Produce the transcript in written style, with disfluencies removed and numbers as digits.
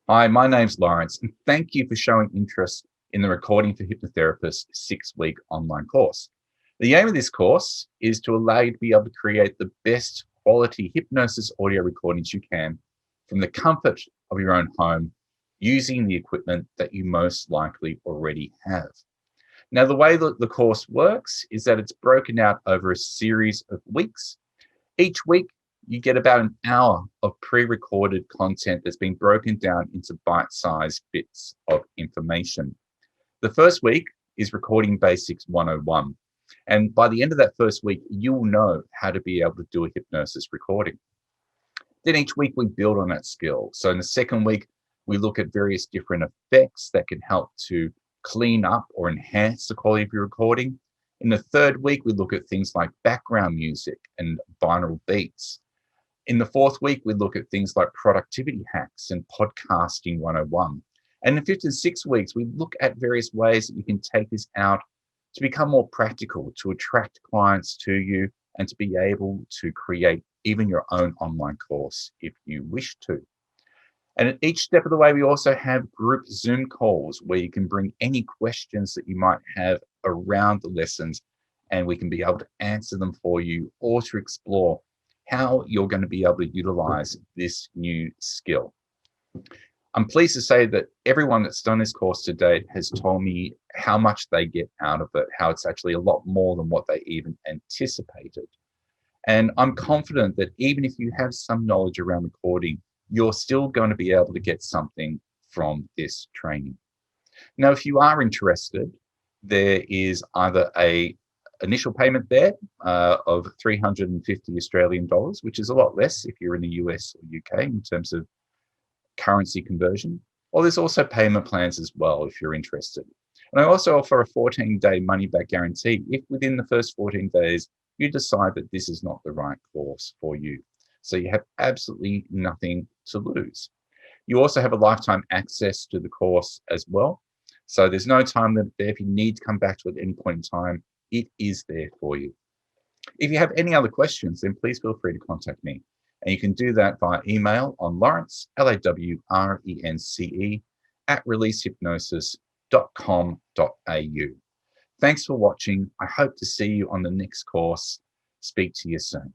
Hi, my name's Lawrence, and thank you for showing interest in the Recording for Hypnotherapists 6-week online course. The aim of this course is to allow you to be able to create the best quality hypnosis audio recordings you can from the comfort of your own home using the equipment that you most likely already have. Now, the way that the course works is that it's broken out over a series of weeks. Each week, you get about an hour of pre-recorded content that's been broken down into bite-sized bits of information. The first week is Recording Basics 101. And by the end of that first week, you'll know how to be able to do a hypnosis recording. Then each week we build on that skill. So in the second week, we look at various different effects that can help to clean up or enhance the quality of your recording. In the third week, we look at things like background music and binaural beats. In the fourth week, we look at things like productivity hacks and podcasting 101. And in fifth and sixth weeks, we look at various ways that you can take this out to become more practical, to attract clients to you, and to be able to create even your own online course if you wish to. And at each step of the way, we also have group Zoom calls where you can bring any questions that you might have around the lessons, and we can be able to answer them for you or to explore how you're going to be able to utilize this new skill. I'm pleased to say that everyone that's done this course to date has told me how much they get out of it, how it's actually a lot more than what they even anticipated. And I'm confident that even if you have some knowledge around recording, you're still going to be able to get something from this training. Now, if you are interested, there is either a initial payment there of 350 Australian dollars, which is a lot less if you're in the US or UK in terms of currency conversion, or there's also payment plans as well if you're interested. And I also offer a 14-day money-back guarantee if within the first 14 days you decide that this is not the right course for you. So you have absolutely nothing to lose. You also have a lifetime access to the course as well. So there's no time limit there. If you need to come back to it at any point in time, it is there for you. If you have any other questions, then please feel free to contact me. And you can do that via email on Lawrence, Lawrence, @releasehypnosis.com.au. Thanks for watching. I hope to see you on the next course. Speak to you soon.